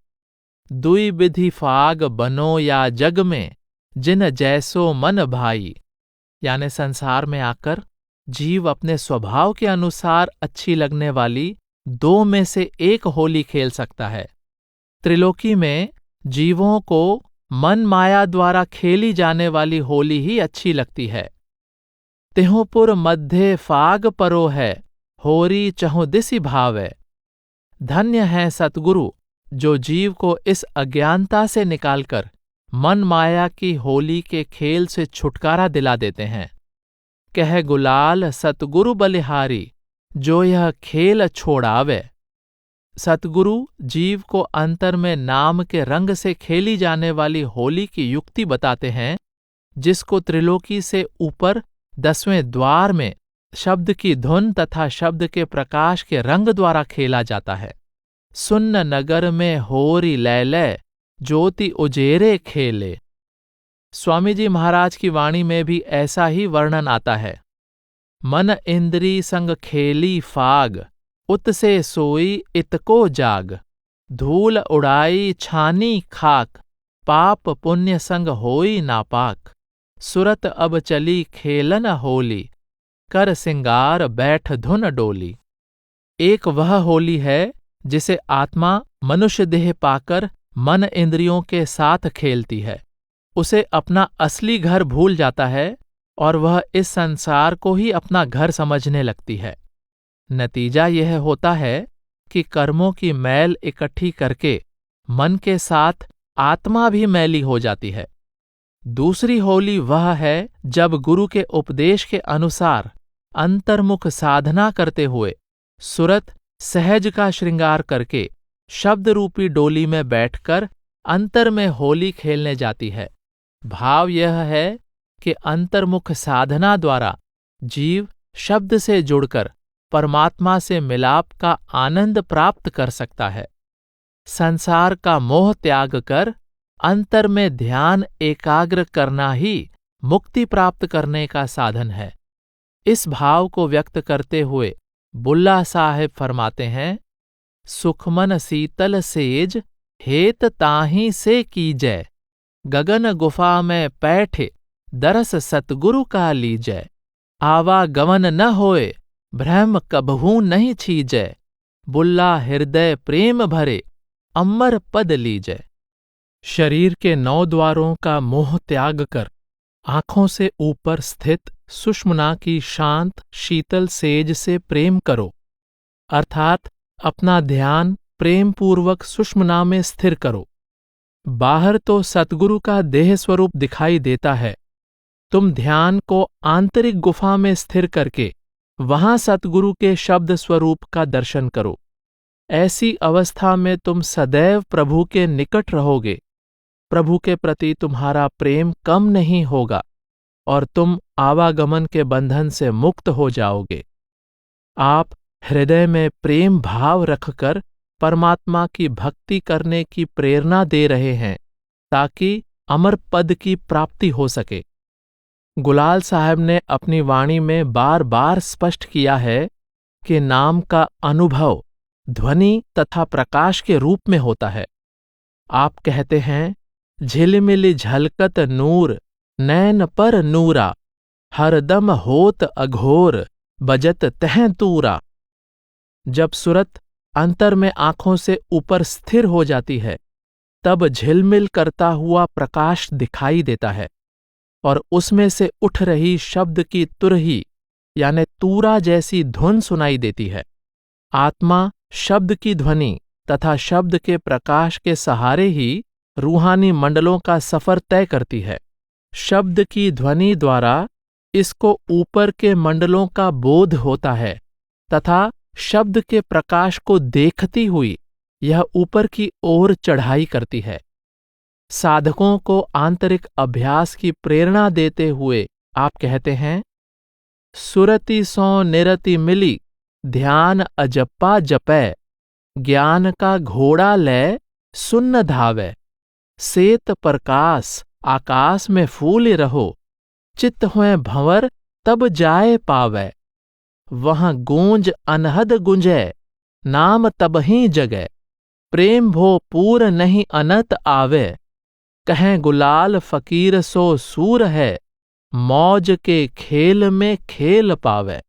S1: दुई विधि फाग बनो या जग में, जिन जैसो मन भाई। यानी संसार में आकर जीव अपने स्वभाव के अनुसार अच्छी लगने वाली 2 में से एक होली खेल सकता है। त्रिलोकी में जीवों को मन माया द्वारा खेली जाने वाली होली ही अच्छी लगती है। तिहुपुर मध्य फाग परो है, होरी चहुदिसि भावै। धन्य है सतगुरु जो जीव को इस अज्ञानता से निकालकर मन माया की होली के खेल से छुटकारा दिला देते हैं। कह गुलाल सतगुरु बलिहारी, जो यह खेल छोड़ावे। सतगुरु जीव को अंतर में नाम के रंग से खेली जाने वाली होली की युक्ति बताते हैं, जिसको त्रिलोकी से ऊपर 10वें द्वार में शब्द की धुन तथा शब्द के प्रकाश के रंग द्वारा खेला जाता है। सुन्न नगर में होरी लैले, ज्योति उजेरे खेले। स्वामी जी महाराज की वाणी में भी ऐसा ही वर्णन आता है। मन इंद्री संग खेली फाग, उत से सोई इतको जाग। धूल उड़ाई छानी खाक, पाप पुण्य संग होई नापाक। सुरत अब चली खेलन होली, कर सिंगार बैठ धुन डोली। एक वह होली है जिसे आत्मा मनुष्य देह पाकर मन इंद्रियों के साथ खेलती है। उसे अपना असली घर भूल जाता है और वह इस संसार को ही अपना घर समझने लगती है। नतीजा यह होता है कि कर्मों की मैल इकट्ठी करके मन के साथ आत्मा भी मैली हो जाती है। दूसरी होली वह है जब गुरु के उपदेश के अनुसार अंतर्मुख साधना करते हुए सुरत सहज का श्रृंगार करके शब्द रूपी डोली में बैठकर अंतर में होली खेलने जाती है। भाव यह है कि अंतर्मुख साधना द्वारा जीव शब्द से जुड़कर परमात्मा से मिलाप का आनंद प्राप्त कर सकता है। संसार का मोह त्याग कर अंतर में ध्यान एकाग्र करना ही मुक्ति प्राप्त करने का साधन है। इस भाव को व्यक्त करते हुए बुल्ला साहेब फरमाते हैं, सुखमन शीतल सेज, हेत ताहि से कीजै। गगन गुफा में पैठे, दरस सतगुरु का लीजै। आवागमन न होए, भ्रम कबहू नहीं छीजै। बुल्ला हृदय प्रेम भरे, अमर पद लीजै। शरीर के 9 द्वारों का मोह त्याग कर आंखों से ऊपर स्थित सुषुम्ना की शांत शीतल सेज से प्रेम करो, अर्थात अपना ध्यान प्रेम पूर्वक सुषुम्ना में स्थिर करो। बाहर तो सतगुरु का देह स्वरूप दिखाई देता है, तुम ध्यान को आंतरिक गुफा में स्थिर करके वहां सतगुरु के शब्द स्वरूप का दर्शन करो। ऐसी अवस्था में तुम सदैव प्रभु के निकट रहोगे। प्रभु के प्रति तुम्हारा प्रेम कम नहीं होगा और तुम आवागमन के बंधन से मुक्त हो जाओगे। आप हृदय में प्रेम भाव रखकर परमात्मा की भक्ति करने की प्रेरणा दे रहे हैं ताकि अमर पद की प्राप्ति हो सके। गुलाल साहब ने अपनी वाणी में बार बार स्पष्ट किया है कि नाम का अनुभव ध्वनि तथा प्रकाश के रूप में होता है। आप कहते हैं, झिलमिल झलकत नूर नैन पर नूरा, हरदम होत अघोर बजत तह तूरा। जब सुरत अंतर में आंखों से ऊपर स्थिर हो जाती है, तब झिलमिल करता हुआ प्रकाश दिखाई देता है और उसमें से उठ रही शब्द की तुरही यानी तूरा जैसी धुन सुनाई देती है। आत्मा शब्द की ध्वनि तथा शब्द के प्रकाश के सहारे ही रूहानी मंडलों का सफर तय करती है। शब्द की ध्वनि द्वारा इसको ऊपर के मंडलों का बोध होता है तथा शब्द के प्रकाश को देखती हुई यह ऊपर की ओर चढ़ाई करती है। साधकों को आंतरिक अभ्यास की प्रेरणा देते हुए आप कहते हैं, सुरति सो निरति मिली ध्यान अजप्पा जपै, ज्ञान का घोड़ा लै सुन्न धावै, सेत प्रकाश आकाश में फूल रहो, चित्त हुए भंवर तब जाए पावै, वहाँ गूंज अनहद गुंजै, नाम तबहीं जगै, प्रेम भो पूर नहीं अनत आवे, कहें गुलाल फकीर सो सूर है, मौज के खेल में खेल पावे।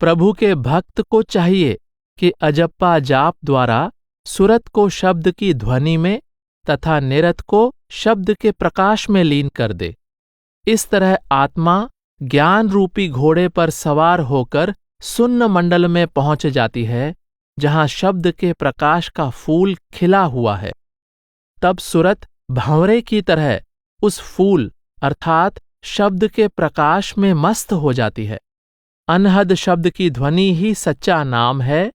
S1: प्रभु के भक्त को चाहिए कि अजप्पा जाप द्वारा सुरत को शब्द की ध्वनि में तथा निरत को शब्द के प्रकाश में लीन कर दे। इस तरह आत्मा ज्ञान रूपी घोड़े पर सवार होकर सुन्न मंडल में पहुंच जाती है, जहां शब्द के प्रकाश का फूल खिला हुआ है। तब सुरत भंवरे की तरह उस फूल अर्थात शब्द के प्रकाश में मस्त हो जाती है। अनहद शब्द की ध्वनि ही सच्चा नाम है।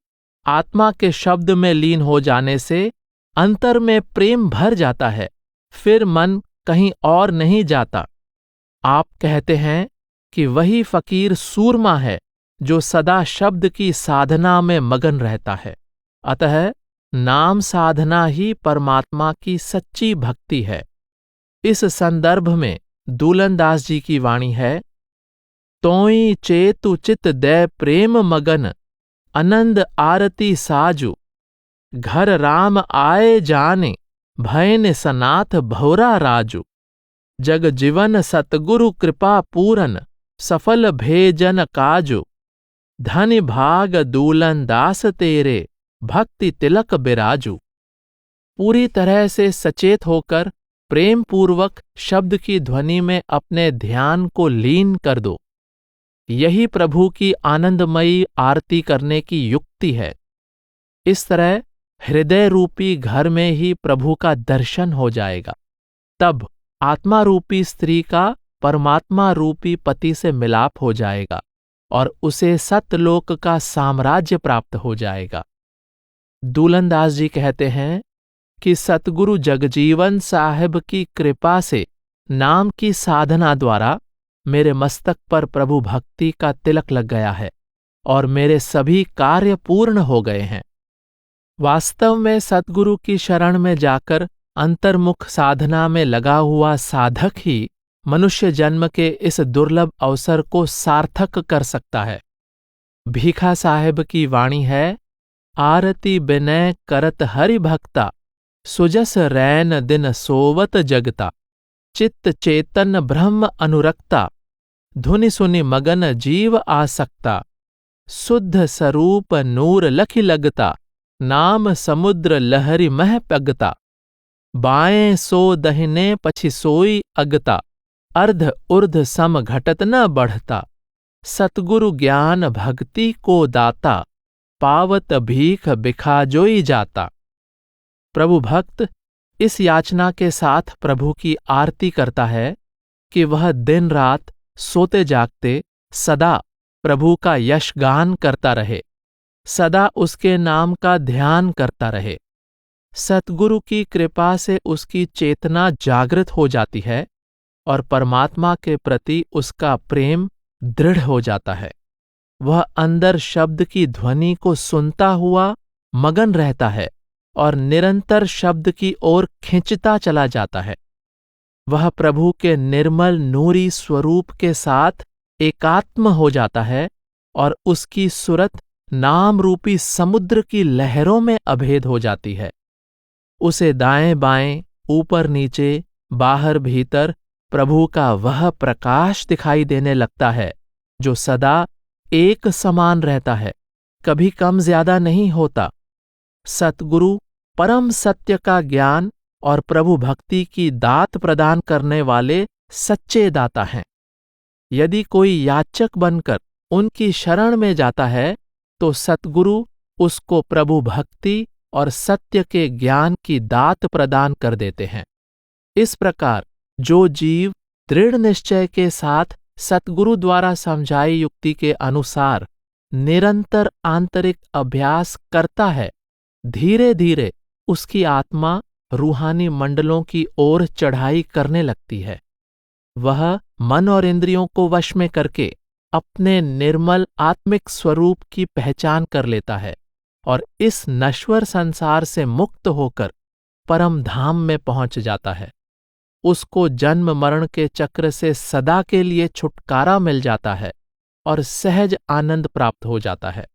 S1: आत्मा के शब्द में लीन हो जाने से अंतर में प्रेम भर जाता है, फिर मन कहीं और नहीं जाता। आप कहते हैं कि वही फकीर सूरमा है जो सदा शब्द की साधना में मगन रहता है। अतः नाम साधना ही परमात्मा की सच्ची भक्ति है। इस संदर्भ में दूलनदास जी की वाणी है, तोई चेतु चित दै प्रेम मगन, आनंद आरती साजु, घर राम आए जाने, भयन सनाथ भौरा राजू, जग जीवन सतगुरु कृपा पूरन, सफल भेजन काजु, धन भाग दूलन दास तेरे, भक्ति तिलक बिराजू। पूरी तरह से सचेत होकर प्रेम पूर्वक शब्द की ध्वनि में अपने ध्यान को लीन कर दो। यही प्रभु की आनंदमयी आरती करने की युक्ति है। इस तरह हृदय रूपी घर में ही प्रभु का दर्शन हो जाएगा। तब आत्मा रूपी स्त्री का परमात्मा रूपी पति से मिलाप हो जाएगा और उसे सतलोक का साम्राज्य प्राप्त हो जाएगा। दूलनदास जी कहते हैं कि सतगुरु जगजीवन साहिब की कृपा से नाम की साधना द्वारा मेरे मस्तक पर प्रभु भक्ति का तिलक लग गया है और मेरे सभी कार्य पूर्ण हो गए हैं। वास्तव में सतगुरु की शरण में जाकर अंतर्मुख साधना में लगा हुआ साधक ही मनुष्य जन्म के इस दुर्लभ अवसर को सार्थक कर सकता है। भीखा साहेब की वाणी है, आरती बिनय करत हरि भक्ता, सुजस रैन दिन सोवत जगता, चित्त चेतन ब्रह्म अनुरक्ता, धुनि सुनि मगन जीव आसक्ता, शुद्ध स्वरूप नूर लखि लगता, नाम समुद्र लहरी मह पगता, बाएं सो दहिने पछि सोई अगता, अर्ध उर्ध सम घटत न बढ़ता, सतगुरु ज्ञान भक्ति को दाता, पावत भीख बिखाजोई जाता। प्रभु भक्त इस याचना के साथ प्रभु की आरती करता है कि वह दिन रात सोते जागते सदा प्रभु का यशगान करता रहे, सदा उसके नाम का ध्यान करता रहे। सतगुरु की कृपा से उसकी चेतना जागृत हो जाती है और परमात्मा के प्रति उसका प्रेम दृढ़ हो जाता है। वह अंदर शब्द की ध्वनि को सुनता हुआ मगन रहता है और निरंतर शब्द की ओर खिंचता चला जाता है। वह प्रभु के निर्मल नूरी स्वरूप के साथ एकात्म हो जाता है और उसकी सूरत नाम रूपी समुद्र की लहरों में अभेद हो जाती है। उसे दाएं बाएं, ऊपर नीचे, बाहर भीतर प्रभु का वह प्रकाश दिखाई देने लगता है जो सदा एक समान रहता है, कभी कम ज्यादा नहीं होता। सतगुरु परम सत्य का ज्ञान और प्रभु भक्ति की दात प्रदान करने वाले सच्चे दाता हैं। यदि कोई याचक बनकर उनकी शरण में जाता है तो सतगुरु उसको प्रभु भक्ति और सत्य के ज्ञान की दात प्रदान कर देते हैं। इस प्रकार जो जीव दृढ़ निश्चय के साथ सतगुरु द्वारा समझाई युक्ति के अनुसार निरंतर आंतरिक अभ्यास करता है, धीरे धीरे उसकी आत्मा रूहानी मंडलों की ओर चढ़ाई करने लगती है। वह मन और इंद्रियों को वश में करके अपने निर्मल आत्मिक स्वरूप की पहचान कर लेता है और इस नश्वर संसार से मुक्त होकर परम धाम में पहुंच जाता है। उसको जन्म मरण के चक्र से सदा के लिए छुटकारा मिल जाता है और सहज आनंद प्राप्त हो जाता है।